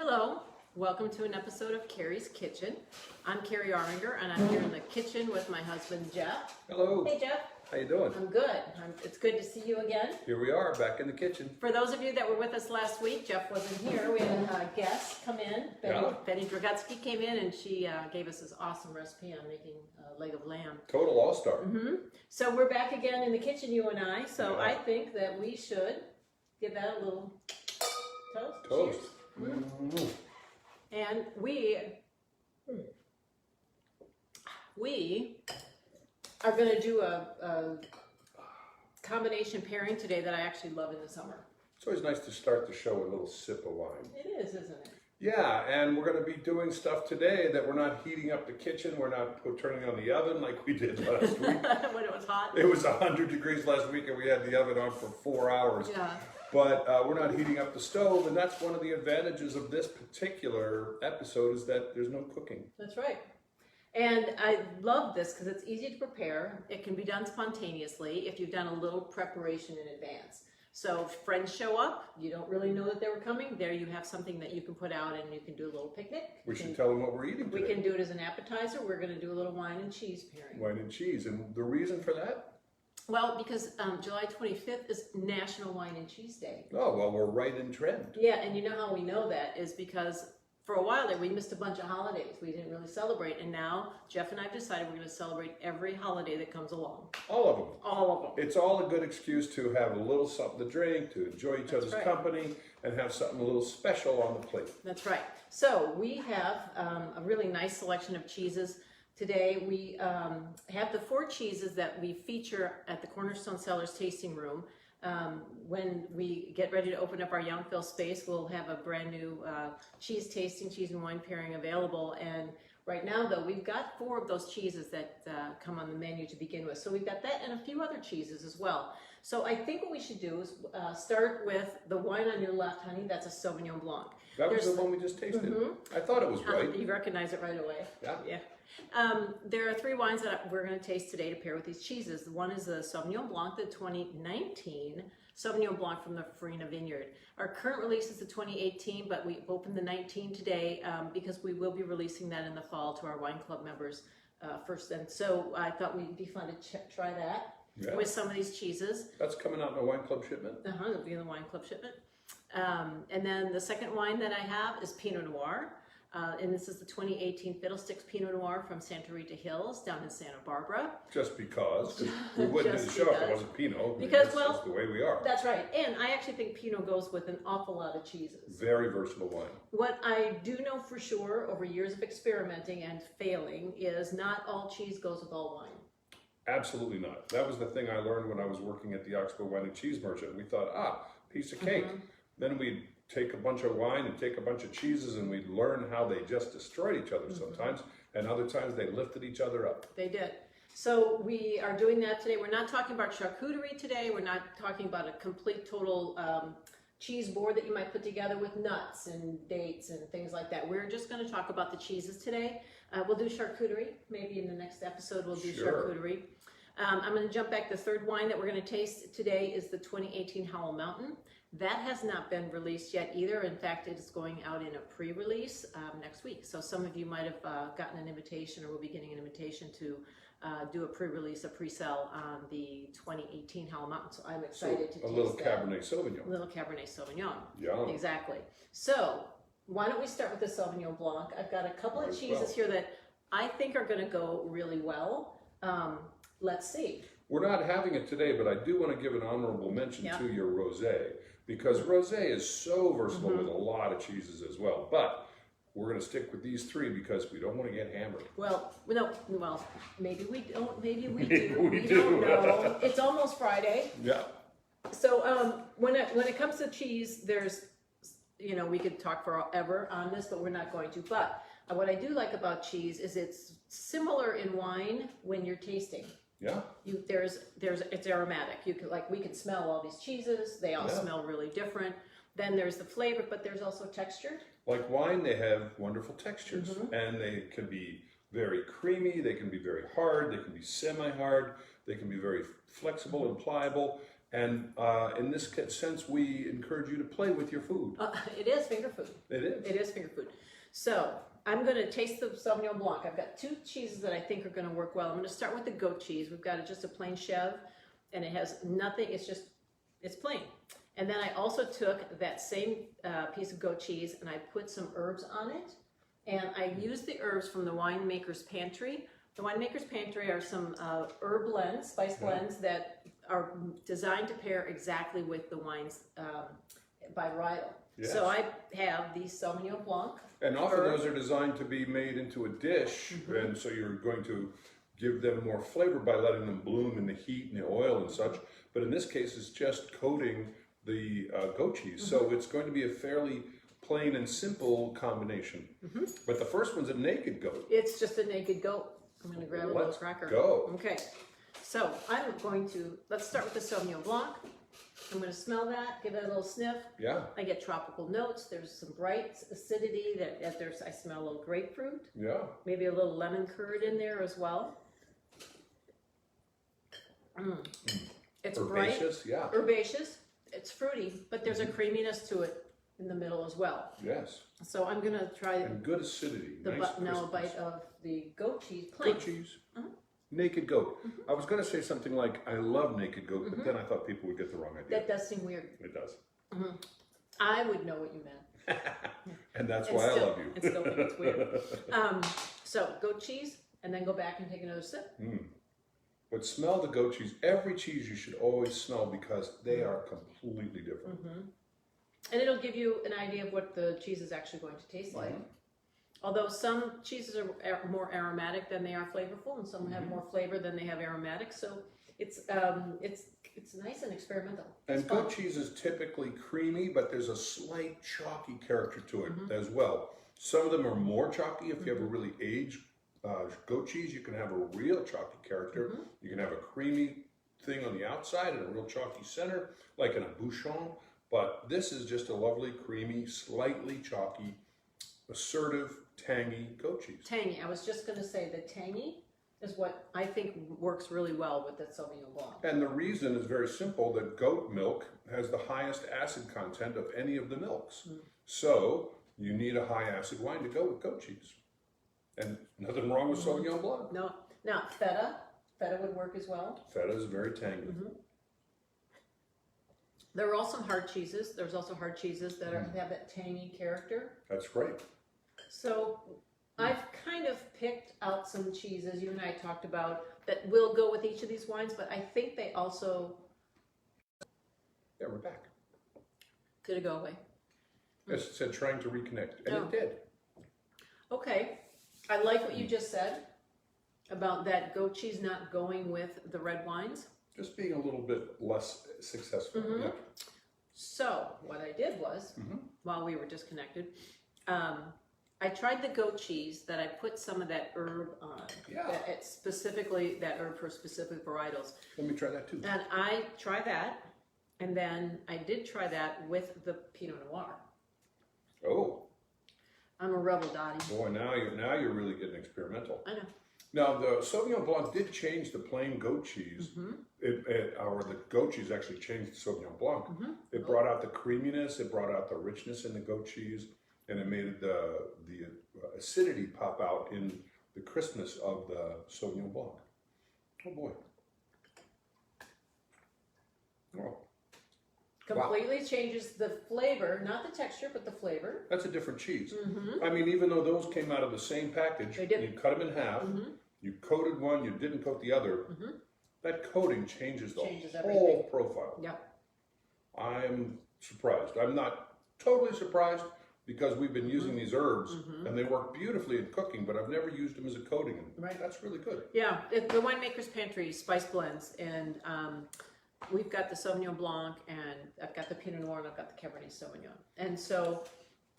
Hello, welcome to an episode of Kari's Kitchen. I'm Kari Arminger, and I'm here in the kitchen with my husband, Jeff. Hello. Hey, Jeff. How you doing? I'm good. It's good to see you again. Here we are, back in the kitchen. For those of you that were with us last week, Jeff wasn't here. We had a guest come in. Betty Dragutsky came in, and she gave us this awesome recipe on making a leg of lamb. Total all-star. So we're back again in the kitchen, you and I. So I think that we should give that a little toast. Cheers. And we are going to do a combination pairing today that I actually love in the summer. It's always nice to start the show with a little sip of wine. It is, isn't it? Yeah, and we're going to be doing stuff today that we're not heating up the kitchen. We're not turning on the oven like we did last week. When it was hot. It was 100 degrees last week and we had the oven on for 4 hours. Yeah. But we're not heating up the stove, and that's one of the advantages of this particular episode is that there's no cooking. That's right. And I love this because it's easy to prepare. It can be done spontaneously if you've done a little preparation in advance. So if friends show up, you don't really know that they were coming. There you have something that you can put out and you can do a little picnic. We should tell them what we're eating today. We can do it as an appetizer. We're going to do a little wine and cheese pairing. Wine and cheese. And the reason for that? Well, because July 25th is National Wine and Cheese Day. Oh, well, we're right in trend. Yeah, and you know how we know that is because for a while there we missed a bunch of holidays. We didn't really celebrate, and now Jeff and I have decided we're going to celebrate every holiday that comes along. All of them. All of them. It's all a good excuse to have a little something to drink, to enjoy each other's company, and have something a little special on the plate. That's right. So we have a really nice selection of cheeses. Today we have the 4 cheeses that we feature at the Cornerstone Cellars tasting room. When we get ready to open up our Youngville space, we'll have a brand new cheese tasting, cheese and wine pairing available. And right now, though, we've got 4 of those cheeses that come on the menu to begin with. So we've got that and a few other cheeses as well. So I think what we should do is start with the wine on your left, honey. That's a Sauvignon Blanc. That was the one we just tasted. I thought it was right. You recognize it right away. Yeah. There are 3 wines that we're going to taste today to pair with these cheeses. One is the Sauvignon Blanc, the 2019 Sauvignon Blanc from the Farina Vineyard. Our current release is the 2018, but we opened the 19 today because we will be releasing that in the fall to our wine club members first. And so I thought we'd be fun to try that with some of these cheeses. That's coming out in a wine club shipment? It'll be in the wine club shipment. And then the second wine that I have is Pinot Noir. And this is the 2018 Fiddlesticks Pinot Noir from Santa Rita Hills down in Santa Barbara. Just because we wouldn't do the show if it wasn't Pinot. Because, that's just the way we are. That's right. And I actually think Pinot goes with an awful lot of cheeses. Very versatile wine. What I do know for sure over years of experimenting and failing is not all cheese goes with all wine. Absolutely not. That was the thing I learned when I was working at the Oxbow Wine and Cheese Merchant. We thought, piece of cake. Then we'd take a bunch of wine and take a bunch of cheeses and we'd learn how they just destroyed each other sometimes, and other times they lifted each other up. They did. So we are doing that today. We're not talking about charcuterie today. We're not talking about a complete total cheese board that you might put together with nuts and dates and things like that. We're just going to talk about the cheeses today. We'll do charcuterie. Maybe in the next episode we'll do charcuterie. I'm going to jump back. The third wine that we're going to taste today is the 2018 Howell Mountain. That has not been released yet either. In fact, it is going out in a pre-release next week. So some of you might have gotten an invitation or will be getting an invitation to do a pre-release, a pre-sale on the 2018 Howell Mountain. So I'm excited to taste a little Cabernet Sauvignon. A little Cabernet Sauvignon. Yeah. Exactly. So why don't we start with the Sauvignon Blanc? I've got a couple of cheeses here that I think are going to go really well. Let's see. We're not having it today, but I do want to give an honorable mention to your rosé, because rosé is so versatile with a lot of cheeses as well. But we're going to stick with these 3 because we don't want to get hammered. Well, maybe we don't. Maybe we do. We don't know. It's almost Friday. Yeah. So when it comes to cheese, there's, we could talk forever on this, but we're not going to. But what I do like about cheese is it's similar in wine when you're tasting. Yeah. It's aromatic. We can smell all these cheeses. They all smell really different. Then there's the flavor, but there's also texture. Like wine, they have wonderful textures, and they can be very creamy. They can be very hard. They can be semi-hard. They can be very flexible and pliable. And in this sense, we encourage you to play with your food. It is finger food. It is. It is finger food. So I'm going to taste the Sauvignon Blanc. I've got 2 cheeses that I think are going to work well. I'm going to start with the goat cheese. We've got just a plain chev, and it has nothing. It's plain. And then I also took that same piece of goat cheese and I put some herbs on it. And I used the herbs from the winemaker's pantry. The winemaker's pantry are some herb blends, spice blends that are designed to pair exactly with the wines by varietal. Yes. So I have the Sauvignon Blanc. And often those are designed to be made into a dish, and so you're going to give them more flavor by letting them bloom in the heat and the oil and such. But in this case, it's just coating the goat cheese. So it's going to be a fairly plain and simple combination. But the first one's a naked goat. It's just a naked goat. I'm going to grab a little cracker. Go. Okay. So I'm going to, let's start with the Sauvignon Blanc. I'm going to smell that, give it a little sniff. Yeah. I get tropical notes. There's some bright acidity. I smell a little grapefruit. Yeah. Maybe a little lemon curd in there as well. It's herbaceous, bright. yeah. Herbaceous. It's fruity, but there's a creaminess to it in the middle as well. Yes. So I'm going to try And good acidity. now a bite of the goat cheese. Plain. Goat cheese. Naked goat. I was going to say something like, I love naked goat, but then I thought people would get the wrong idea. That does seem weird. It does. I would know what you meant. And that's why I love you. And still think it's weird. So goat cheese, and then go back and take another sip. But smell the goat cheese. Every cheese you should always smell because they are completely different. And it'll give you an idea of what the cheese is actually going to taste like. Although some cheeses are more aromatic than they are flavorful, and some have more flavor than they have aromatic. So it's nice and experimental. And goat cheese is typically creamy, but there's a slight chalky character to it as well. Some of them are more chalky. If you have a really aged goat cheese, you can have a real chalky character. You can have a creamy thing on the outside and a real chalky center, like in a bouchon. But this is just a lovely, creamy, slightly chalky, assertive, tangy goat cheese. Tangy. I was just going to say the tangy is what I think works really well with the Sauvignon Blanc. And the reason is very simple, that goat milk has the highest acid content of any of the milks. So you need a high acid wine to go with goat cheese. And nothing wrong with Sauvignon Blanc. No. Now, feta would work as well. Feta is very tangy. There are also hard cheeses. There's also hard cheeses that have that tangy character. That's great. So I've kind of picked out some cheeses you and I talked about that will go with each of these wines, but I think they also... Yeah, we're back. Did it go away? Yes, it said trying to reconnect, and it did. Okay. I like what you just said about that goat cheese not going with the red wines. Just being a little bit less successful. Yeah. So what I did was, while we were disconnected, I tried the goat cheese that I put some of that herb on. Yeah. Specifically that herb for specific varietals. Let me try that too. And I tried that, and then I did try that with the Pinot Noir. Oh. I'm a rebel, Dottie. Boy, now you're really getting experimental. I know. Now, the Sauvignon Blanc did change the plain goat cheese, or the goat cheese actually changed the Sauvignon Blanc. It brought out the creaminess, it brought out the richness in the goat cheese, and it made the acidity pop out in the crispness of the Sauvignon Blanc. Oh boy. Oh. Completely changes the flavor, not the texture, but the flavor. That's a different cheese. I mean, even though those came out of the same package, you cut them in half, you coated one, you didn't coat the other, that coating changes the whole profile. Yeah. I'm surprised. I'm not totally surprised because we've been using these herbs and they work beautifully in cooking, but I've never used them as a coating. And that's really good. Yeah, the winemaker's pantry spice blends, and we've got the Sauvignon Blanc, and I've got the Pinot Noir, and I've got the Cabernet Sauvignon. And so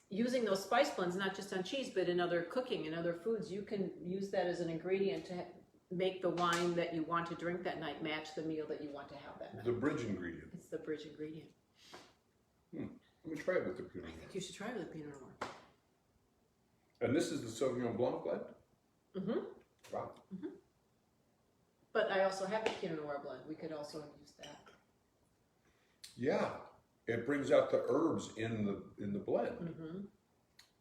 using those spice blends, not just on cheese, but in other cooking and other foods, you can use that as an ingredient to make the wine that you want to drink that night match the meal that you want to have that night. The bridge ingredient. It's the bridge ingredient. Let me try it with the Pinot Noir. I think you should try it with Pinot Noir. And this is the Sauvignon Blanc blend? Wow. But I also have the Pinot Noir blend. We could also use that. Yeah, it brings out the herbs in the blend. Mm-hmm.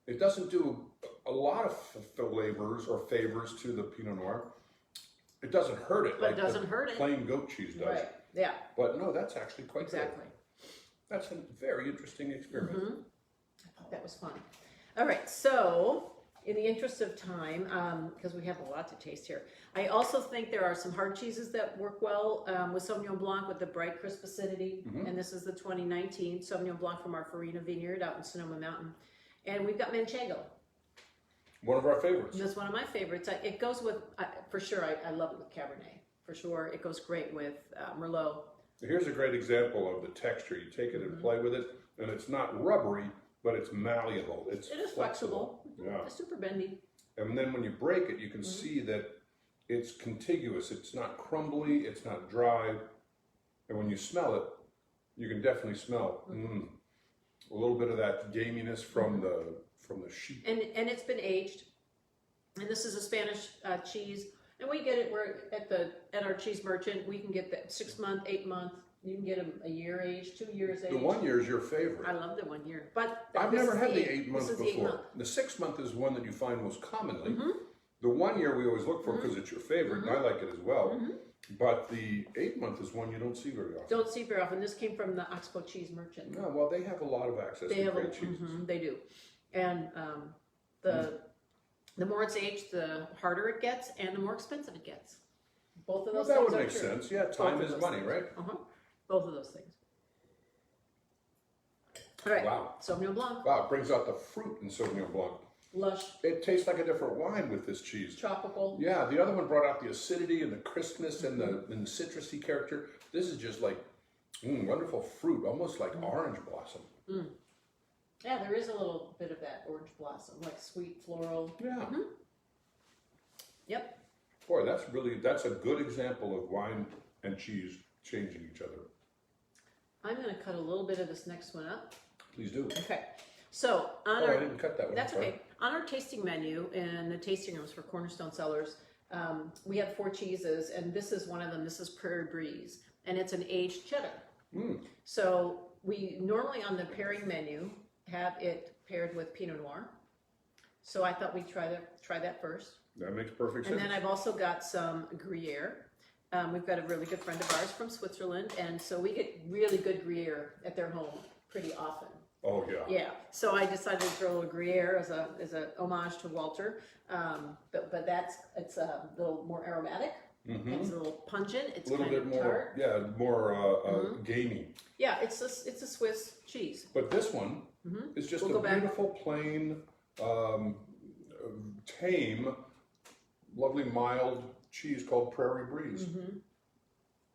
It doesn't do a lot of flavors or favors to the Pinot Noir. It doesn't hurt it But like it doesn't the hurt it. plain goat cheese does. Right. Yeah. But no, that's actually quite Exactly. good. That's a very interesting experiment. Mm-hmm. I thought that was fun. All right, so in the interest of time, because we have a lot to taste here, I also think there are some hard cheeses that work well with Sauvignon Blanc with the bright, crisp acidity. Mm-hmm. And this is the 2019 Sauvignon Blanc from our Farina Vineyard out in Sonoma Mountain. And we've got Manchego. One of our favorites. And that's one of my favorites. It goes with, for sure, I love it with Cabernet. For sure, it goes great with Merlot. Here's a great example of the texture. You take it and play with it, and it's not rubbery, but it's malleable. It is flexible. Yeah. It's super bendy. And then when you break it, you can see that it's contiguous. It's not crumbly. It's not dry. And when you smell it, you can definitely smell a little bit of that gaminess from the sheep. And it's been aged. And this is a Spanish cheese. And we get it. We're at our cheese merchant. We can get that 6 month, 8 month. You can get them a year age, 2 years age. The 1 year is your favorite. I love the 1 year, but I've never had the 8 month this is the before. 8 month. The 6 month is one that you find most commonly. The 1 year we always look for because it's your favorite, and I like it as well. But the 8 month is one you don't see very often. Don't see very often. This came from the Oxbow Cheese Merchant. No, well, they have a lot of access to great cheeses. They do, and the more it's aged, the harder it gets, and the more expensive it gets. Both of those That things would are make true. sense. Yeah, time is money, right? Both of those things. All right. Wow. Sauvignon Blanc. Wow, it brings out the fruit in Sauvignon Blanc. Lush. It tastes like a different wine with this cheese. Tropical. Yeah, the other one brought out the acidity and the crispness and the citrusy character. This is just like wonderful fruit, almost like orange blossom. Yeah, there is a little bit of that orange blossom, like sweet floral. Yeah. Yep. Boy, that's a good example of wine and cheese changing each other. I'm going to cut a little bit of this next one up. Please do. Okay. So on I our didn't cut that one. that's Sorry. okay. On our tasting menu and the tasting rooms for Cornerstone Cellars, we have 4 cheeses, and this is one of them. This is Prairie Breeze, and it's an aged cheddar. So we normally on the pairing menu have it paired with Pinot Noir. So I thought we'd try that first. That makes perfect sense. And then I've also got some Gruyere. We've got a really good friend of ours from Switzerland, and so we get really good Gruyere at their home pretty often. Oh yeah. Yeah, so I decided to throw a little Gruyere as a homage to Walter, but it's a little more aromatic. It's a little pungent. It's a little kind bit of more, tart. more gamey. Yeah, it's a Swiss cheese. But this one is just We'll a go back. beautiful, plain, tame, lovely, mild cheese called Prairie Breeze.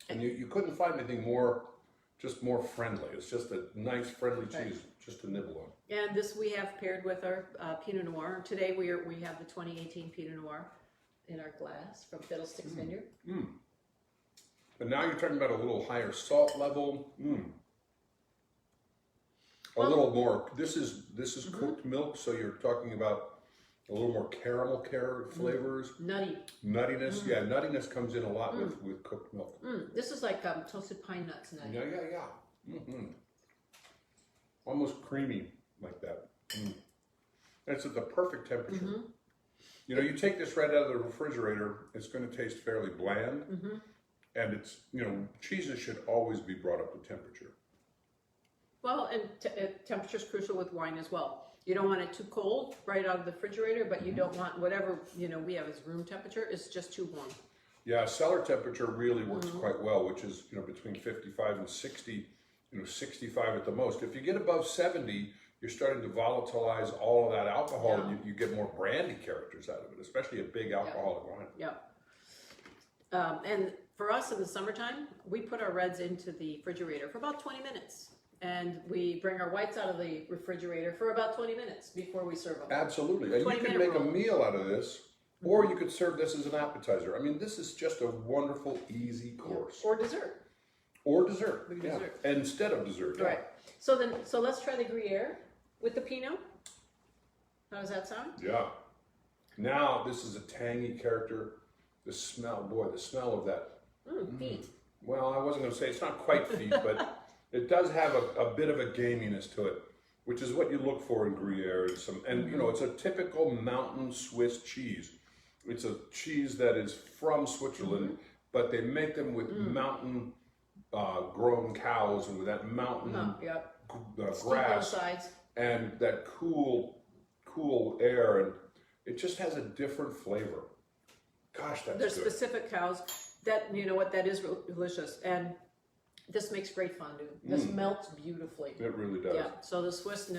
And you couldn't find anything more friendly. It's just a nice, friendly cheese just to nibble on. And this we have paired with our Pinot Noir. Today we have the 2018 Pinot Noir in our glass from Fiddlesticks Vineyard. But now you're talking about a little higher salt level. A little more. This is cooked milk, so you're talking about a little more caramel flavors. Nutty. Nuttiness, yeah, nuttiness comes in a lot with cooked milk. This is like toasted pine nuts nutty. Yeah. Almost creamy like that. And it's at the perfect temperature. You know, you take this right out of the refrigerator, it's going to taste fairly bland. And it's, cheeses should always be brought up to temperature. Well, and temperature is crucial with wine as well. You don't want it too cold right out of the refrigerator, but you don't want whatever, we have as room temperature is just too warm. Yeah, cellar temperature really works quite well, which is, between 55 and 60, 65 at the most. If you get above 70, you're starting to volatilize all of that alcohol, and you get more brandy characters out of it, especially a big alcoholic wine. Yeah. And for us in the summertime, we put our reds into the refrigerator for about 20 minutes. And we bring our whites out of the refrigerator for about 20 minutes before we serve them. Absolutely. And you can make a meal out of this, or you could serve this as an appetizer. I mean, this is just a wonderful, easy course. Or dessert. Or dessert. Dessert. Instead of dessert. Right. So let's try the Gruyere with the Pinot. How does that sound? Yeah. Now this is a tangy character. The smell of that. Feet. Well, I wasn't going to say it's not quite feet, but It does have a bit of a gaminess to it, which is what you look for in Gruyere and you know, it's a typical mountain Swiss cheese. It's a cheese that is from Switzerland, but they make them with mountain grown cows and with that mountain grass and that cool air, and it just has a different flavor. Gosh, that's There's good. specific cows that, you know what, that is delicious. And this makes great fondue. This melts beautifully. It really does. Yeah, so the Swiss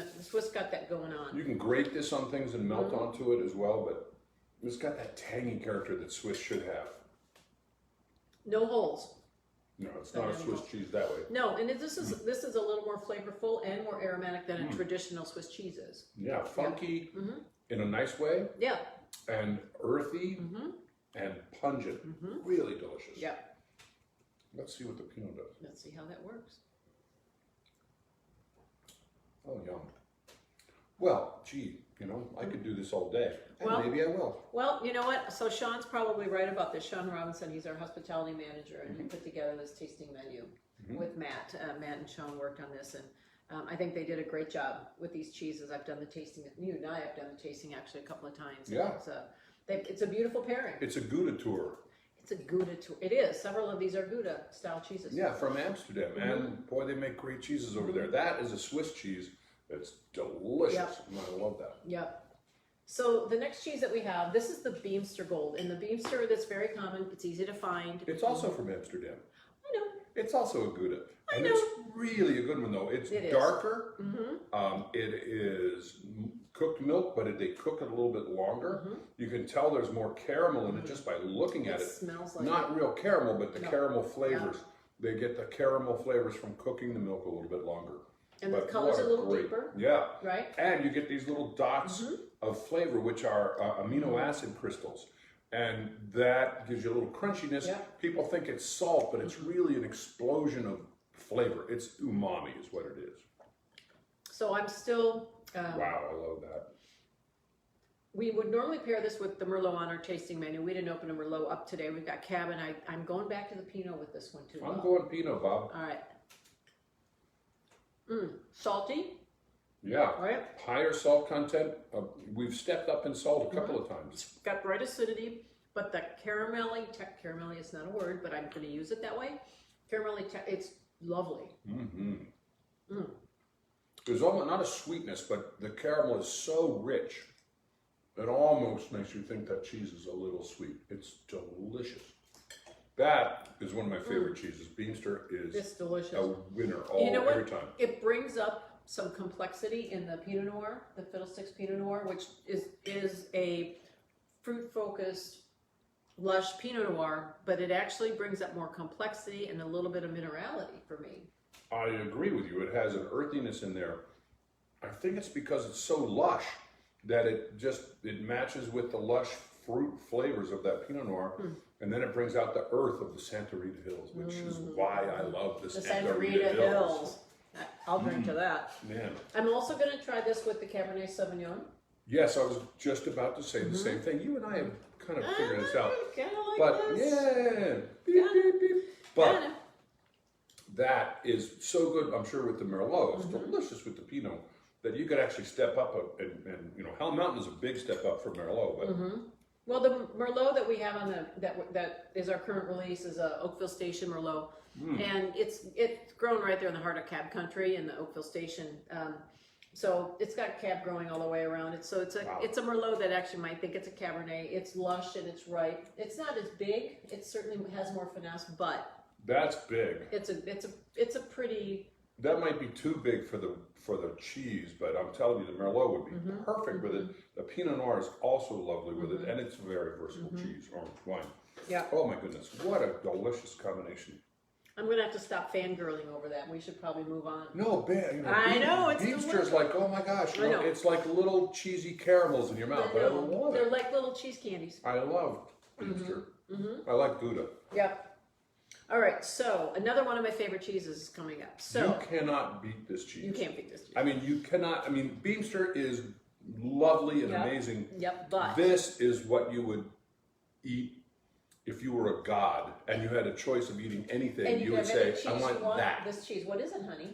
got that going on. You can grate this on things and melt onto it as well, but it's got that tangy character that Swiss should have. No holes. No, it's not a Swiss cheese that way. No, and this is a little more flavorful and more aromatic than a traditional Swiss cheese is. Yeah, funky in a nice way. Yeah. And earthy and pungent. Really delicious. Yeah. Let's see what the Pinot does. Let's see how that works. Oh, yum. Well, gee, you know, I could do this all day. And Well- maybe I will. Well, you know what? So Sean's probably right about this. Sean Robinson, he's our hospitality manager, and he put together this tasting menu with Matt. Matt and Sean worked on this, and I think they did a great job with these cheeses. I've done the tasting. You and I have done the tasting actually a couple of times. Yeah. It's a beautiful pairing. It's a Gouda tour. It's a Gouda tour. It is. Several of these are Gouda style cheeses. Yeah, from Amsterdam. And boy, they make great cheeses over there. That is a Swiss cheese that's delicious. Yep. And I love that. Yep. So the next cheese that we have, this is the Beemster Gold. And the Beemster, that's very common. It's easy to find. It's also from Amsterdam. I know. It's also a Gouda. I And know. it's really a good one, though. It's It is. darker. It is cooked milk, but they cook it a little bit longer. You can tell there's more caramel in it just by looking at It it. smells like Not real caramel, but the No. caramel flavors. They get the caramel flavors from cooking the milk a little bit longer. And the But color's what a little great- deeper, Yeah. right? And you get these little dots of flavor, which are amino acid crystals. And that gives you a little crunchiness. Yeah. People think it's salt, but it's really an explosion of flavor. It's umami is what it is. So I'm still, Wow, I love that. we would normally pair this with the Merlot on our tasting menu. We didn't open a Merlot up today. We've got Cab, and I'm going back to the Pinot with this one too. I'm Bob. going Pinot, Bob. All right. Salty, Yeah. right? Higher salt content. We've stepped up in salt a couple of times. Got bright acidity, but the caramelly is not a word, but I'm going to use it that way. It's lovely. There's almost not a sweetness, but the caramel is so rich. It almost makes you think that cheese is a little sweet. It's delicious. That is one of my favorite cheeses. Beemster is It's delicious. a winner every time. It brings up some complexity in the Pinot Noir, the Fiddlesticks Pinot Noir, which is a fruit-focused, lush Pinot Noir, but it actually brings up more complexity and a little bit of minerality for me. I agree with you. It has an earthiness in there. I think it's because it's so lush that it matches with the lush fruit flavors of that Pinot Noir, and then it brings out the earth of the Santa Rita Hills, which is why I love the Santa Rita Hills. I'll drink to that. Man. I'm also going to try this with the Cabernet Sauvignon. Yes, I was just about to say the same thing. You and I have kind of figured this out. Kind of like But this. yeah, beep, beep, beep. But that is so good, I'm sure, with the Merlot. It's delicious with the Pinot that you could actually step up and you know, Hell Mountain is a big step up for Merlot. But Well, the Merlot that we have on that is our current release is a Oakville Station Merlot, and it's grown right there in the heart of Cab Country in the Oakville Station. So it's got Cab growing all the way around it. So it's a Merlot that actually might think it's a Cabernet. It's lush and it's ripe. It's not as big. It certainly has more finesse, but that's big. it's a pretty. That might be too big for the cheese, but I'm telling you, the Merlot would be perfect with it. The Pinot Noir is also lovely with it, and it's a very versatile cheese, orange wine. Yeah. Oh my goodness, what a delicious combination. I'm gonna have to stop fangirling over that. We should probably move on. No, you know, I know, it's Beemster's delicious. like, oh my gosh, you I know, know. it's like little cheesy caramels in your mouth. But I love They're it. like little cheese candies. I love Beemster. I like Gouda. Yep. All right, so another one of my favorite cheeses is coming up. So You cannot beat this cheese. you can't beat this cheese. I mean, you cannot. I mean, Beemster is lovely and amazing. Yep, but This is what you would eat if you were a god and you had a choice of eating anything, And you would have say, any cheese I you want that. This cheese, what is it, honey?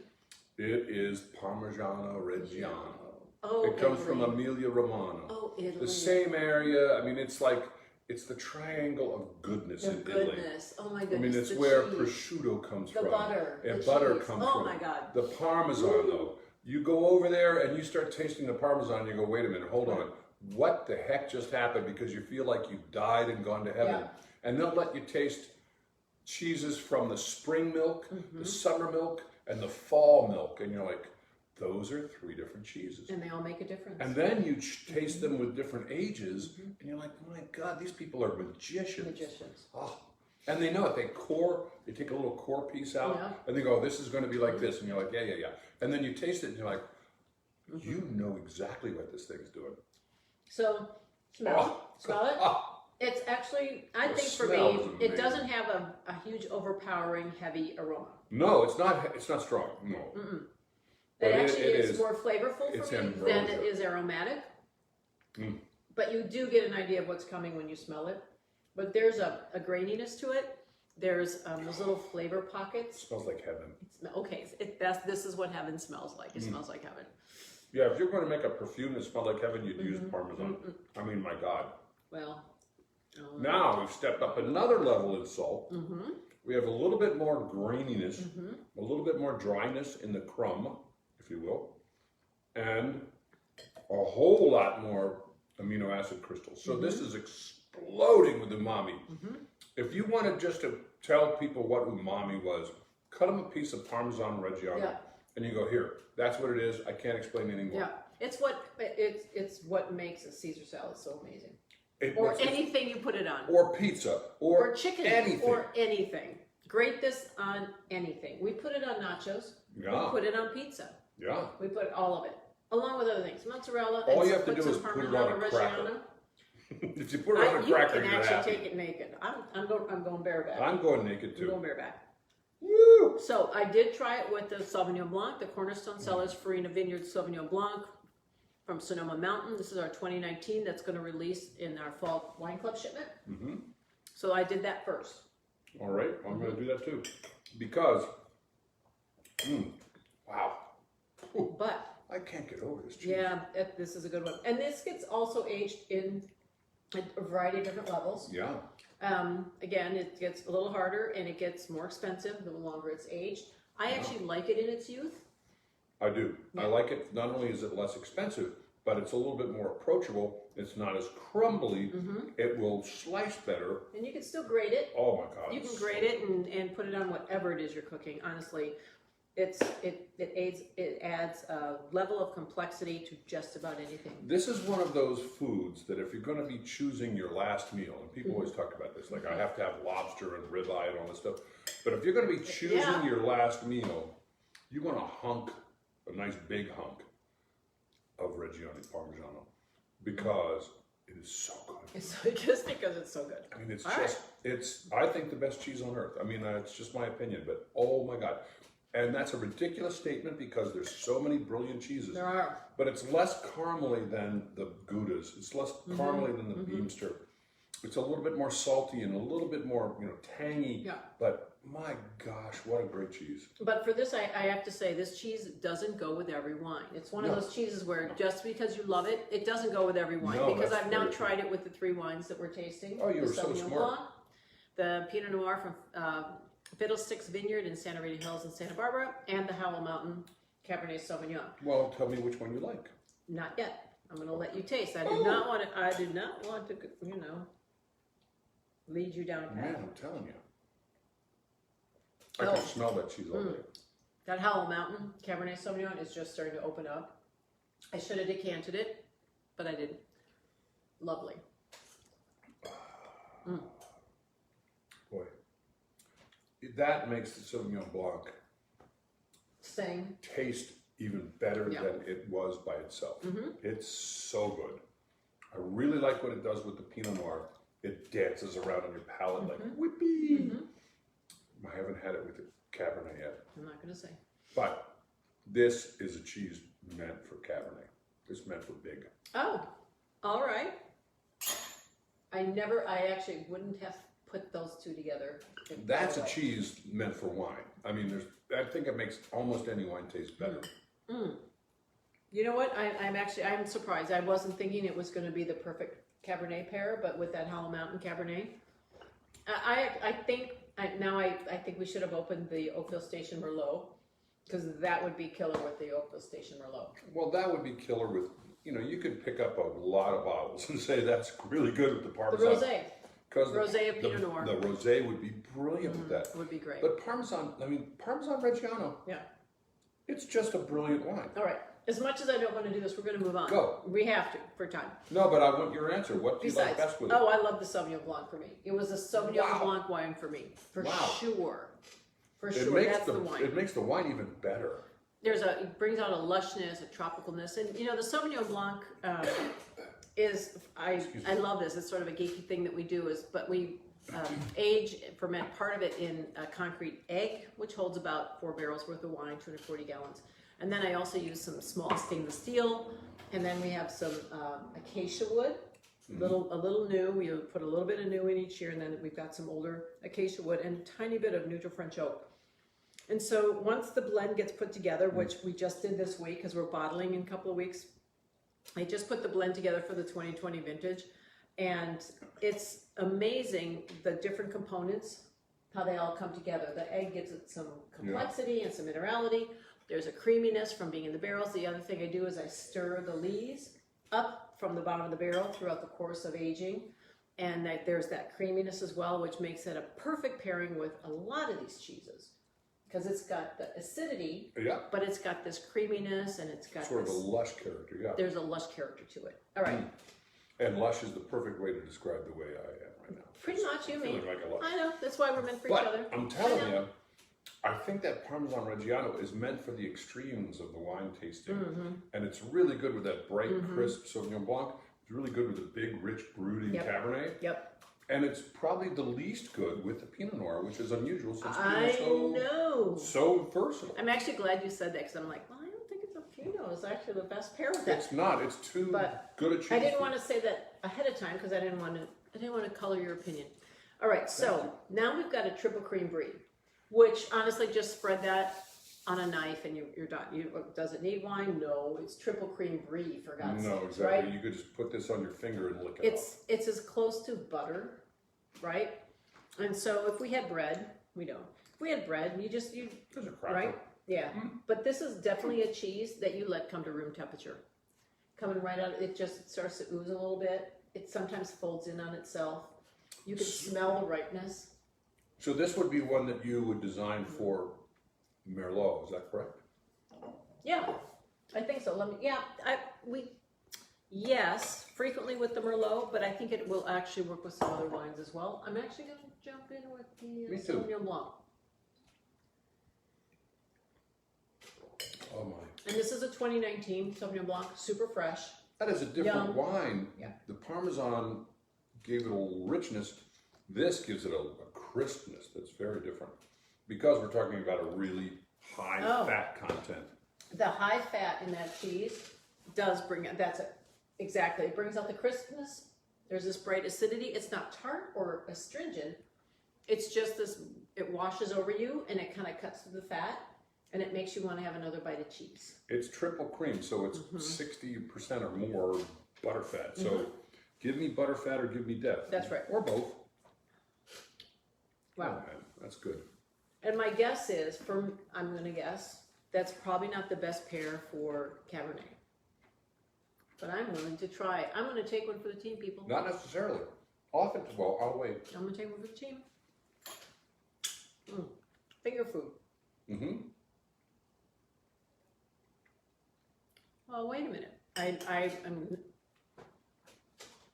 It is Parmigiano Reggiano. Oh, It comes Italy. from Emilia Romagna. Oh, Italy. The same area. I mean, it's like, it's the triangle of goodness The in Italy. goodness. Oh my goodness. I mean, it's the where cheese. prosciutto comes The from. butter. And the butter cheese. comes oh from. Oh my God. The Parmesan, though. You go over there and you start tasting the Parmesan, you go, wait a minute, hold on. What the heck just happened? Because you feel like you've died and gone to heaven. Yeah. And they'll let you taste cheeses from the spring milk, the summer milk, and the fall milk. And you're like, those are 3 different cheeses. And they all make a difference. And then you taste them with different ages, and you're like, my God, these people are magicians. Magicians. Oh. And they know it. They take a little core piece out, Yeah. and they go, this is going to be like this. And you're like, yeah, yeah, yeah. And then you taste it, and you're like, you know exactly what this thing's doing. So, smell it. Oh. It's actually, I The think for smell me, is it amazing. doesn't have a huge overpowering heavy aroma. No, it's not strong. No. But It actually it is is. more flavorful It's for me than it ambrosia. is aromatic. But you do get an idea of what's coming when you smell it. But there's a graininess to it. There's those little flavor It pockets. smells like heaven. Okay, this is what heaven smells like. It smells like heaven. Yeah, if you're going to make a perfume that smelled like heaven, you'd use Parmesan. I mean, my God. Well, Now we've stepped up another level in salt. We have a little bit more graininess, a little bit more dryness in the crumb, if you will, and a whole lot more amino acid crystals. So this is exploding with umami. If you wanted just to tell people what umami was, cut them a piece of Parmesan Reggiano, and you go, here, that's what it is. I can't explain anymore. yeah, it's what makes a Caesar salad so amazing. It Or makes it- anything you put it on. or pizza, or chicken, anything. or anything. Grate this on anything. We put it on nachos. Yeah. We put it on pizza. Yeah. We put all of it, along with other things. Mozzarella. All and you have to put do some is put it Parmigiano on a cracker. Reggiano. If you put it on a cracker, You can you're actually happy. take it naked. I'm going bareback. I'm going naked I'm going too. bareback. Woo! So I did try it with the Sauvignon Blanc, the Cornerstone Cellars Farina Vineyard Sauvignon Blanc from Sonoma Mountain. This is our 2019 that's going to release in our fall wine club shipment. So I did that first. All right, I'm going to do that too. Because, wow. Ooh, But I can't get over this cheese. yeah, this is a good one. And this gets also aged in a variety of different levels. Yeah. Again, it gets a little harder and it gets more expensive the longer it's aged. I actually like it in its youth. I do. I like it. Not only is it less expensive, but it's a little bit more approachable. It's not as crumbly. It will slice better. And you can still grate it. Oh my God. You can grate it and put it on whatever it is you're cooking. Honestly, it adds a level of complexity to just about anything. This is one of those foods that if you're going to be choosing your last meal, and people always talk about this, like I have to have lobster and ribeye and all this stuff, but if you're going to be choosing your last meal, you want a nice big hunk of Reggiano Parmigiano because it is so good. It's just because it's so good. I mean, it's All just, it's, I think, the best cheese on earth. I mean, it's just my opinion, but oh my God. And that's a ridiculous statement because there's so many brilliant cheeses. There are. But it's less caramely than the Goudas. It's less caramely than the Beamster. It's a little bit more salty and a little bit more, tangy. Yeah. But my gosh, what a great cheese. But for this, I have to say, this cheese doesn't go with every wine. It's one of those cheeses where just because you love it, it doesn't go with every wine. No, because that's I've now very tried it with the 3 wines that we're tasting. Oh, you the were so Sauvignon smart. Blanc, the Pinot Noir from Fiddlesticks Vineyard in Santa Rita Hills in Santa Barbara, and the Howell Mountain Cabernet Sauvignon. Well, tell me which one you like. Not yet. I'm going to let you taste. I did not want to, lead you down a Man, path. I'm telling you. I can smell that cheese all day. That Howell Mountain Cabernet Sauvignon is just starting to open up. I should have decanted it, but I didn't. Lovely. Boy. That makes the Sauvignon Blanc Same. taste even better Yeah. than it was by itself. It's so good. I really like what it does with the Pinot Noir. It dances around on your palate like whippy. I haven't had it with the Cabernet yet. I'm not going to say. But this is a cheese meant for Cabernet. It's meant for big. Oh, all right. I actually wouldn't have put those two together. That's a cheese meant for wine. I mean, I think it makes almost any wine taste better. You know what? I'm surprised. I wasn't thinking it was going to be the perfect Cabernet pair, but with that Hollow Mountain Cabernet, I think we should have opened the Oakville Station Merlot, because that would be killer with the Oakville Station Merlot. Well, that would be killer with, you could pick up a lot of bottles and say that's really good with the Parmesan. The rosé. Because Rosé of Pinot Noir. The rosé would be brilliant with that. Would be great. But Parmesan Reggiano, Yeah. it's just a brilliant wine. All right. As much as I don't want to do this, we're going to move on. Go. We have to, for time. No, but I want your answer. What do you like best with it? I love the Sauvignon Blanc for me. It was a Sauvignon Blanc wine for me. For sure. For sure. That's the wine. It makes the wine even better. It brings out a lushness, a tropicalness. And, the Sauvignon Blanc I love this. It's sort of a geeky thing that we do but we ferment part of it in a concrete egg, which holds about 4 barrels worth of wine, 240 gallons. And then I also use some small stainless steel, and then we have some acacia wood, a little new. We put a little bit of new in each year, and then we've got some older acacia wood and a tiny bit of neutral French oak. And so once the blend gets put together, which we just did this week because we're bottling in a couple of weeks, I just put the blend together for the 2020 vintage, and it's amazing the different components, how they all come together. The egg gives it some complexity and some minerality. There's a creaminess from being in the barrels. The other thing I do is I stir the lees up from the bottom of the barrel throughout the course of aging. And there's that creaminess as well, which makes it a perfect pairing with a lot of these cheeses. Because it's got the acidity, but it's got this creaminess, and it's got sort of a lush character, There's a lush character to it. All right. And lush is the perfect way to describe the way I am right now. Pretty much, you mean. Like a lush. I know. That's why we're meant for each other. I'm telling you, I think that Parmesan Reggiano is meant for the extremes of the wine tasting. And it's really good with that bright, crisp Sauvignon Blanc. It's really good with the big, rich, brooding Cabernet. Yep. And it's probably the least good with the Pinot Noir, which is unusual since I Pinot is so versatile. I'm actually glad you said that, because I'm like, well, I don't think it's a Pinot. It's actually the best pair with that. It's not. It's too good a cheese. I didn't want to say that ahead of time because I didn't want to color your opinion. All right, so now we've got a triple cream brie, which honestly just spread that on a knife and you're done. Does it need wine? No, it's triple cream brie, for God's sake. No, exactly. Right? You could just put this on your finger and lick it off. It's as close to butter, right? And so if we had bread, we don't. If we had bread, right? Yeah. But this is definitely a cheese that you let come to room temperature. Coming right out, it just starts to ooze a little bit. It sometimes folds in on itself. You can smell the ripeness. So this would be one that you would design for Merlot, is that correct? Yeah, I think so. Yes, frequently with the Merlot, but I think it will actually work with some other wines as well. I'm actually going to jump in with the Sauvignon Blanc. Oh my. And this is a 2019 Sauvignon Blanc, super fresh. That is a different wine. Yeah. The Parmesan gave it a little richness. This gives it a crispness that's very different. Because we're talking about a really high fat content. The high fat in that cheese does bring it, exactly. It brings out the crispness. There's this bright acidity. It's not tart or astringent. It's just this, it washes over you and it kind of cuts through the fat and it makes you want to have another bite of cheese. It's triple cream, so it's 60% or more butterfat. So give me butterfat or give me depth. That's right. Or both. Wow. Oh, man, that's good. And my guess is, I'm going to guess, that's probably not the best pair for Cabernet. But I'm willing to try. I'm going to take one for the team, people. Not necessarily. Often, well, I'll wait. I'm going to take one for the team. Finger food. Well, wait a minute. I'm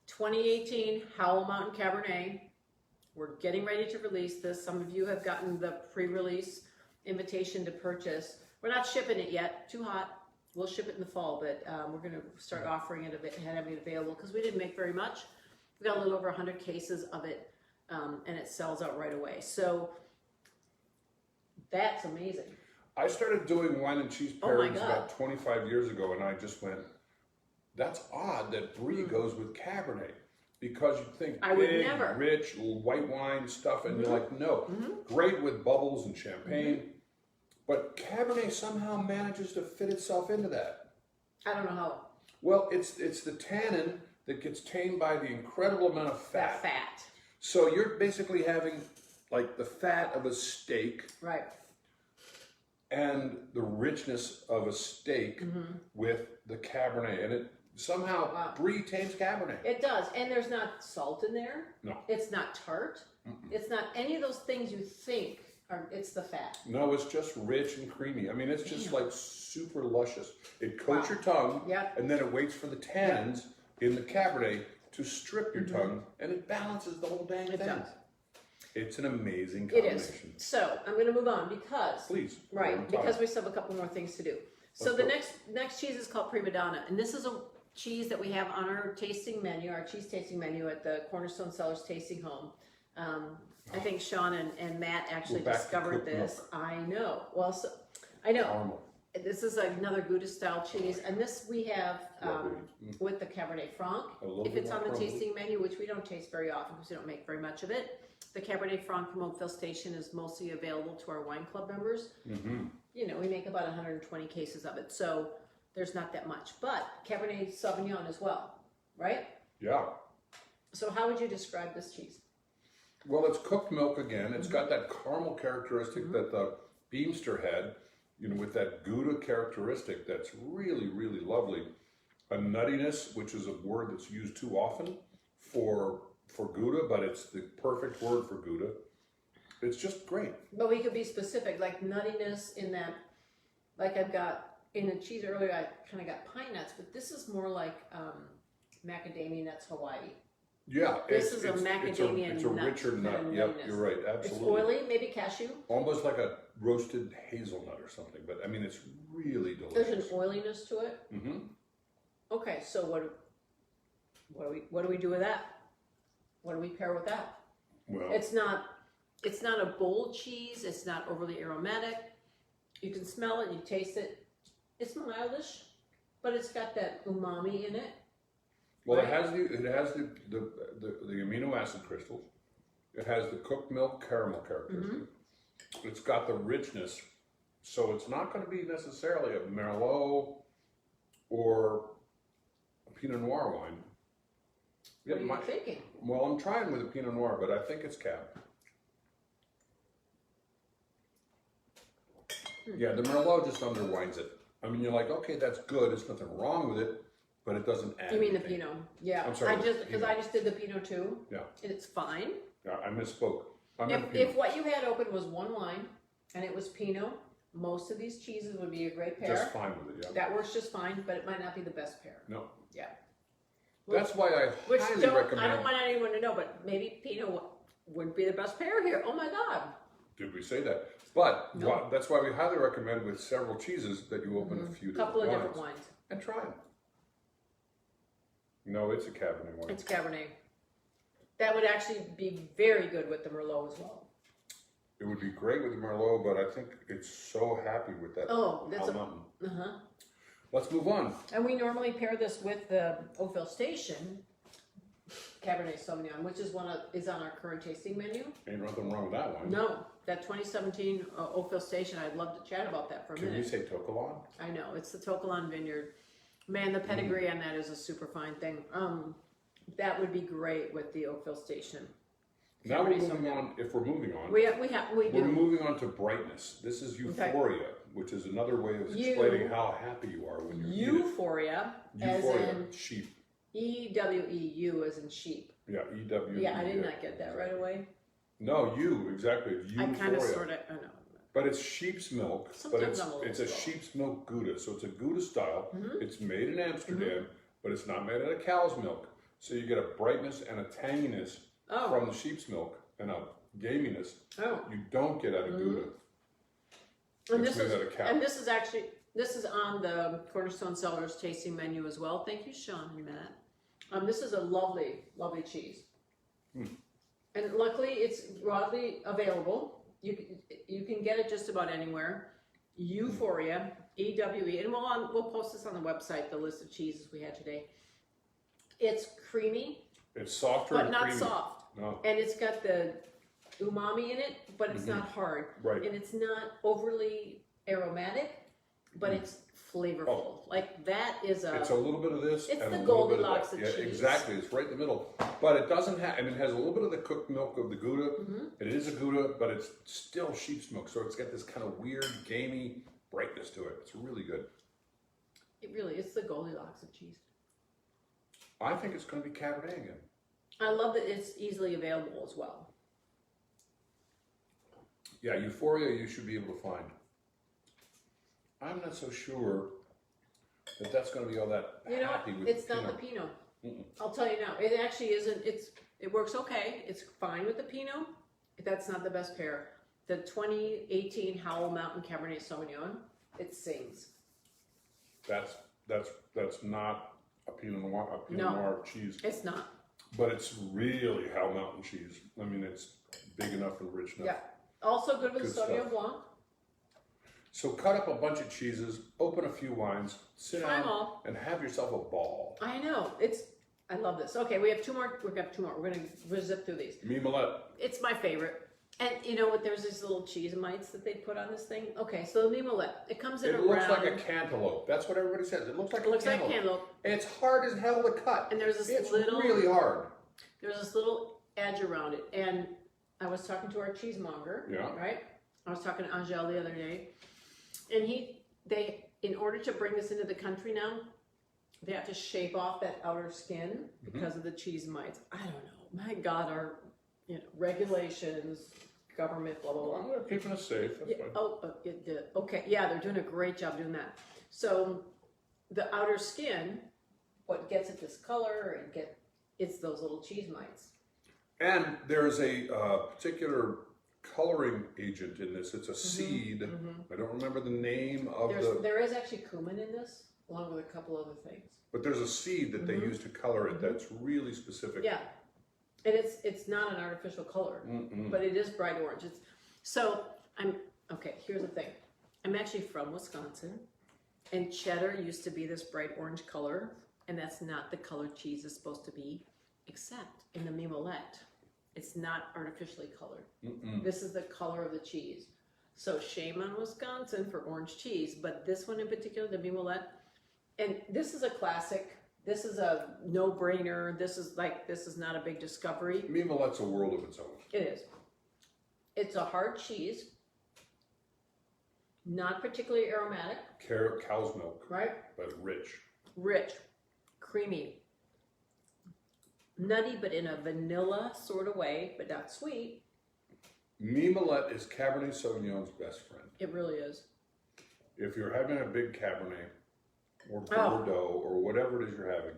2018 Howell Mountain Cabernet. We're getting ready to release this. Some of you have gotten the pre-release invitation to purchase. We're not shipping it yet. Too hot. We'll ship it in the fall, but we're going to start offering it a bit and having it available because we didn't make very much. We got a little over 100 cases of it, and it sells out right away. So that's amazing. I started doing wine and cheese pairings about 25 years ago, and I just went, that's odd that Brie goes with Cabernet. because you think I would big, never. rich, white wine stuff, and you're like, no, great with bubbles and champagne. But Cabernet somehow manages to fit itself into that. I don't know how. Well, it's the tannin that gets tamed by the incredible amount of fat. That fat. So you're basically having like the fat of a steak Right. and the richness of a steak with the Cabernet, and it somehow Brie tames Cabernet. It does, and there's not salt in there. No. It's not tart. It's not any of those things you think are. It's the fat. No, it's just rich and creamy. I mean, it's just like super luscious. It coats your tongue, Yep. and then it waits for the tannins in the Cabernet to strip your tongue, and it balances the whole dang thing. It does. It's an amazing It is. combination. So I'm going to move on because Please. right, because we still have a couple more things to do. So Let's the go. next cheese is called Prima Donna, and this is a cheese that we have on our tasting menu, our cheese tasting menu at the Cornerstone Cellars Tasting Home. I think Sean and Matt actually We're back to discovered cooked this. milk. I know. Well, so, I know. Caramel. This is another Gouda style cheese, and this we have Lovely. with the Cabernet Franc. A little If bit it's more on the crumbly. tasting menu, which we don't taste very often because we don't make very much of it, the Cabernet Franc from Oakville Station is mostly available to our wine club members. You know, we make about 120 cases of it, so there's not that much. But Cabernet Sauvignon as well, right? Yeah. So how would you describe this cheese? Well, it's cooked milk again. It's got that caramel characteristic that the Beamster had, you know, with that Gouda characteristic that's really, really lovely. A nuttiness, which is a word that's used too often for Gouda, but it's the perfect word for Gouda. It's just great. But we could be specific, like nuttiness in that, like I've got in the cheese earlier, I kind of got pine nuts, but this is more like macadamia nuts Hawaii. Yeah, This is a macadamia it's a nut richer kind nut. of Yep, nuttiness. you're right. It's Absolutely. oily, maybe cashew. Almost like a roasted hazelnut or something, but I mean, it's really There's delicious. an oiliness to it. Okay, so what do we do with that? What do we pair with that? Well, It's not a bold cheese. It's not overly aromatic. You can smell it. You taste it. It's mildish, but it's got that umami in it. well, right. it has the amino acid crystals. It has the cooked milk caramel characteristic. It's got the richness, so it's not going to be necessarily a Merlot or a Pinot Noir wine. What are you thinking? Well, I'm trying with a Pinot Noir, but I think it's Cab. Yeah, the Merlot just underwines it. I mean, you're like, okay, that's good. There's nothing wrong with it, but it doesn't add You mean the anything. Pinot? Yeah. I'm sorry, Because Pinot. I just did the Pinot too. Yeah, And it's fine. yeah, I misspoke. I meant Pinot. If what you had open was one wine and it was Pinot, most of these cheeses would be a great pair. Just fine with it, yeah. That works just fine, but it might not be the best pair. No. Yeah. That's why I Which highly I recommend. don't want anyone to know, but maybe Pinot wouldn't be the best pair here. Oh my God. Did we say that? But No. well, that's why we highly recommend with several cheeses that you open a few Couple of different different wines wines. and try them. No, it's a Cabernet wine. It's Cabernet. That would actually be very good with the Merlot as well. It would be great with the Merlot, but I think it's so happy with that. Oh, that's Mountain. uh-huh. Let's move on. And we normally pair this with the Oakville Station Cabernet Sauvignon, which is is on our current tasting menu. Ain't nothing wrong with that one. No, that 2017 Oakville Station. I'd love to chat about that for a Can you minute. say Tokalon? I know it's the Tokalon Vineyard. Man, the pedigree on that is a super fine thing. That would be great with the Oakville Station. Now we're Cabernet moving Sauvignon. on. If we're moving on, We we're do. moving on to brightness. This is euphoria, which is another way of explaining how happy you are when you eat it. Euphoria, as Euphoria, in sheep. EWEU, as in sheep. Yeah, EW. Yeah, I did not get that right away. No, exactly. I Euphoria. kind of sort of, I know. But it's sheep's milk, Sometimes but I'm a little it's a slow. sheep's milk Gouda. So it's a Gouda style. Mm-hmm. It's made in Amsterdam, but it's not made out of cow's milk. So you get a brightness and a tanginess Oh. from the sheep's milk and a gaminess Oh. you don't get out of Gouda. And It's this made is out of cow. and this is actually on the Cornerstone Cellars tasting menu as well. Thank you, Sean and Matt. This is a lovely, lovely cheese, and luckily it's broadly available. You can get it just about anywhere. Euphoria, EWE, and we'll post this on the website. The list of cheeses we had today. It's creamy. It's softer but and not creamy. soft. No. And it's got the umami in it, but it's not hard. Right. And it's not overly aromatic, but it's flavorful. Like that is It's a little bit of this It's and the a little bit of Goldilocks that. of Yeah, cheese. exactly. It's right in the middle. But it doesn't have, I mean, it has a little bit of the cooked milk of the Gouda. It is a Gouda, but it's still sheep's milk. So it's got this kind of weird, gamey brightness to it. It's really good. It really is the Goldilocks of cheese. I think it's going to be Cabernet again. I love that it's easily available as well. Yeah, Euphoria you should be able to find. I'm not so sure that that's going to be all that You know, happy with it's the not the Pinot. I'll tell you now, it actually isn't. It works okay. It's fine with the Pinot. That's not the best pair. The 2018 Howell Mountain Cabernet Sauvignon, it sings. That's not a Pinot Noir, No. Noir cheese. It's not. But it's really Howell Mountain cheese. I mean, it's big enough and rich enough. Yeah. Also good with Good the Sauvignon stuff. Blanc. So cut up a bunch of cheeses, open a few wines, sit Try 'em down, all. and have yourself a ball. I know. I love this. Okay, we have two more. We've got two more. We're gonna zip through these. Mimolette. It's my favorite. And you know what? There's these little cheese mites that they put on this thing. Okay, so the mimolette. It comes in It a looks round. like a cantaloupe. That's what everybody says. It looks like It looks a like cantaloupe. cantaloupe. It's hard as hell to cut. And there's this it's little. really hard. There's this little edge around it. And I was talking to our cheesemonger. Yeah. Right. I was talking to Angel the other day, and they in order to bring this into the country now, they have to shave off that outer skin because of the cheese mites. I don't know. My God, our regulations, government, blah blah blah. Well, they're keeping us safe. That's Yeah, fine. okay, yeah, they're doing a great job doing that. So the outer skin, what gets it this color and it's those little cheese mites. And there's a particular coloring agent in this. It's a seed. I don't remember the name of There is actually cumin in this, along with a couple other things. but there's a seed that they use to color it that's really specific. Yeah, and it's not an artificial color, but it is bright orange. Okay. Here's the thing. I'm actually from Wisconsin, and cheddar used to be this bright orange color, and that's not the color cheese is supposed to be, except in the mimolette. It's not artificially colored. This is the color of the cheese. So shame on Wisconsin for orange cheese, but this one in particular, the mimolette, and this is a classic. This is a no-brainer. This is not a big discovery. Mimolette's a world of its own. It is. It's a hard cheese, not particularly aromatic, Cow's milk, right? but rich. Rich, creamy, nutty, but in a vanilla sort of way, but not sweet. Mimolette is Cabernet Sauvignon's best friend. It really is. If you're having a big Cabernet or Oh. Bordeaux or whatever it is you're having,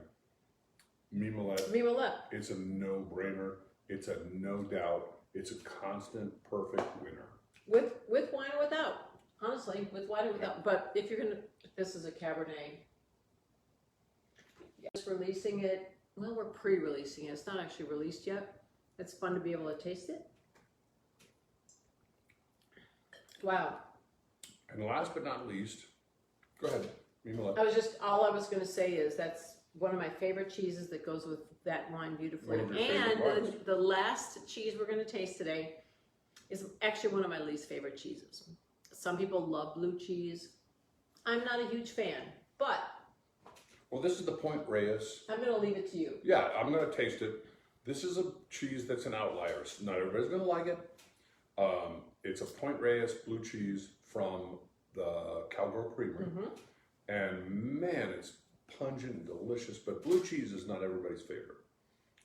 Mimolette, Mimolette. it's a no-brainer. It's a no doubt. It's a constant, perfect winner. With wine or without. Honestly, with wine or without. But if this is a Cabernet. Just releasing it. Well, we're pre-releasing it. It's not actually released yet. It's fun to be able to taste it. Wow. And last but not least, go ahead, Mimolette. All I was going to say is that's one of my favorite cheeses that goes with that wine beautifully. One of your favorite wines. And the last cheese we're going to taste today is actually one of my least favorite cheeses. Some people love blue cheese. I'm not a huge fan, but Well, this is the Point Reyes. I'm going to leave it to you. Yeah, I'm going to taste it. This is a cheese that's an outlier. Not everybody's going to like it. It's a Point Reyes blue cheese from the Cowgirl Creamery. And man, it's pungent and delicious, but blue cheese is not everybody's favorite.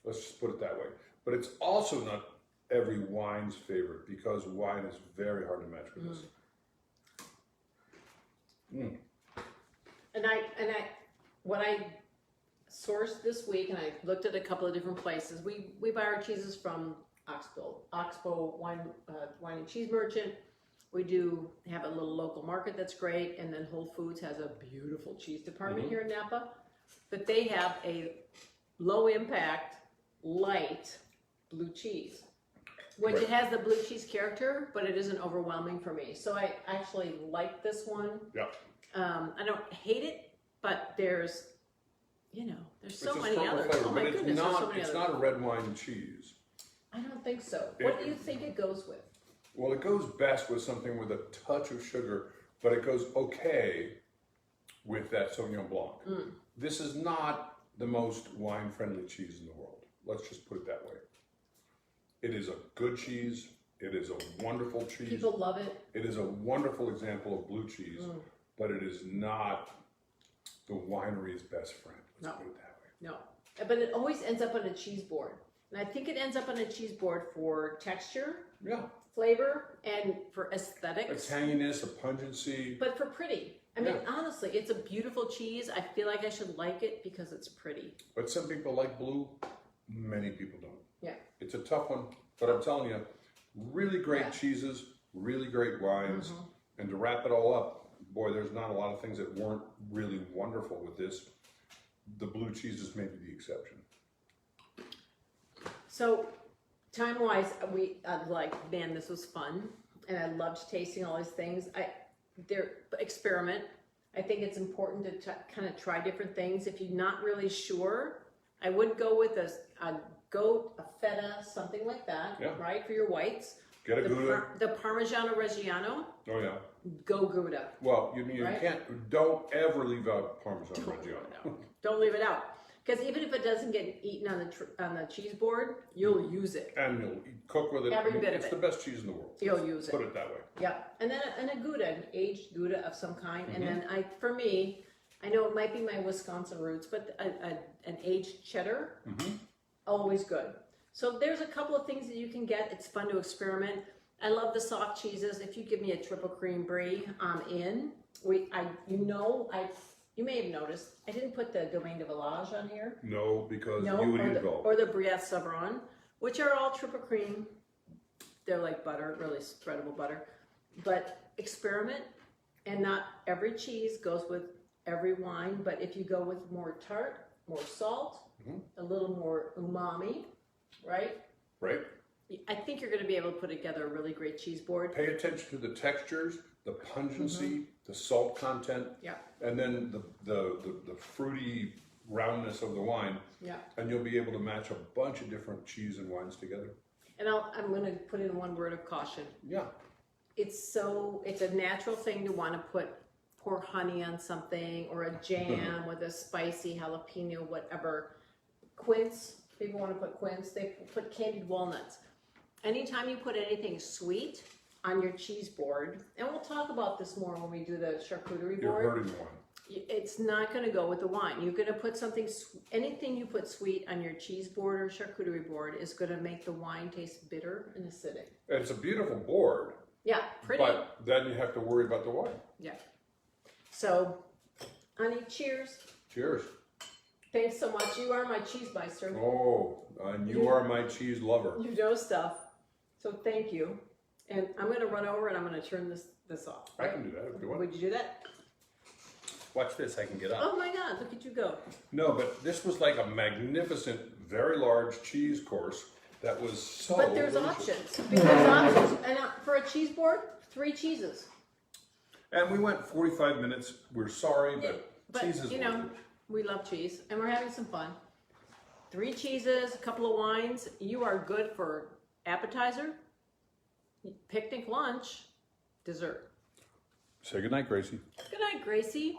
Let's just put it that way. But it's also not every wine's favorite because wine is very hard to match with this. And what I sourced this week, and I looked at a couple of different places. We buy our cheeses from Oxbow Wine and Cheese Merchant. We do have a little local market that's great, and then Whole Foods has a beautiful cheese department here in Napa. But they have a low impact, light blue cheese, which it has the blue cheese character, but it isn't overwhelming for me. So I actually like this one. Yeah. I don't hate it, but you know, there's It's so a many stronger others. flavor, Oh my but goodness, there's so many it's others. not a red wine cheese. I don't think so. What do you think it goes with? Well, it goes best with something with a touch of sugar, but it goes okay with that Sauvignon Blanc. This is not the most wine-friendly cheese in the world. Let's just put it that way. It is a good cheese. It is a wonderful cheese. People love it. It is a wonderful example of blue cheese, but it is not the winery's best friend. Let's put it that way. No, but it always ends up on a cheese board. And I think it ends up on a cheese board for texture, Yeah. flavor, and for A aesthetics. tanginess, a pungency. But for pretty. I mean, Yeah. honestly, it's a beautiful cheese. I feel like I should like it because it's pretty. But some people like blue, many people don't. Yeah. It's a tough one, but I'm telling you, really great cheeses, really great wines, and to wrap it all up, boy, there's not a lot of things that weren't really wonderful with this. The blue cheeses may be the exception. So, time-wise, man, this was fun, and I loved tasting all these things. They're experiment. I think it's important to kind of try different things. If you're not really sure, I would go with a goat, a feta, something like that, right, for your whites. Get a Gouda. The Parmigiano Reggiano, Oh yeah. go Gouda. Well, you Right? don't ever leave out Parmesan Reggiano. Don't leave it out. Because even if it doesn't get eaten on the cheese board, you'll use it. And you'll cook with it. Every bit of it's it. the best cheese in the world. You'll use it. Put it that way. Yep. And then a Gouda, an aged Gouda of some kind. And then for me, I know it might be my Wisconsin roots, but an aged cheddar, always good. So there's a couple of things that you can get. It's fun to experiment. I love the soft cheeses. If you give me a triple cream brie, I'm in. You may have noticed, I didn't put the Domaine de Village on here. No, because No, you would eat it all. or the Brie Savarin, which are all triple cream. They're like butter, really spreadable butter. But experiment, and not every cheese goes with every wine, but if you go with more tart, more salt, a little more umami, right? Right? I think you're going to be able to put together a really great cheese board. Pay attention to the textures, the pungency, the salt content, Yeah, and then the fruity roundness of the wine, yeah. and you'll be able to match a bunch of different cheese and wines together. And I'm going to put in one word of caution. Yeah. It's a natural thing to want to pour honey on something, or a jam with a spicy jalapeno, whatever. Quince, people want to put quince, they put candied walnuts. Anytime you put anything sweet on your cheese board, and we'll talk about this more when we do the charcuterie You're board, hurting the wine. it's not going to go with the wine. You're going to put anything you put sweet on your cheese board or charcuterie board is going to make the wine taste bitter and acidic. It's a beautiful board, Yeah, pretty. but then you have to worry about the wine. Yeah. So, honey, cheers. Cheers. Thanks so much. You are my cheese meister. Oh, and you are my cheese lover. You know stuff. So thank you. And I'm going to run over and I'm going to turn this off. I can do that if you want. Would you do that? Watch this, I can get up. Oh my God, look at you go. No, but this was like a magnificent, very large cheese course that was so But there's delicious. options. There's options. And for a cheese board, 3 cheeses. And we went 45 minutes. We're sorry, but cheese is you know, worth it. we love cheese and we're having some fun. 3 cheeses, a couple of wines. You are good for appetizer, picnic lunch, dessert. Say goodnight, Gracie. Good night, Gracie.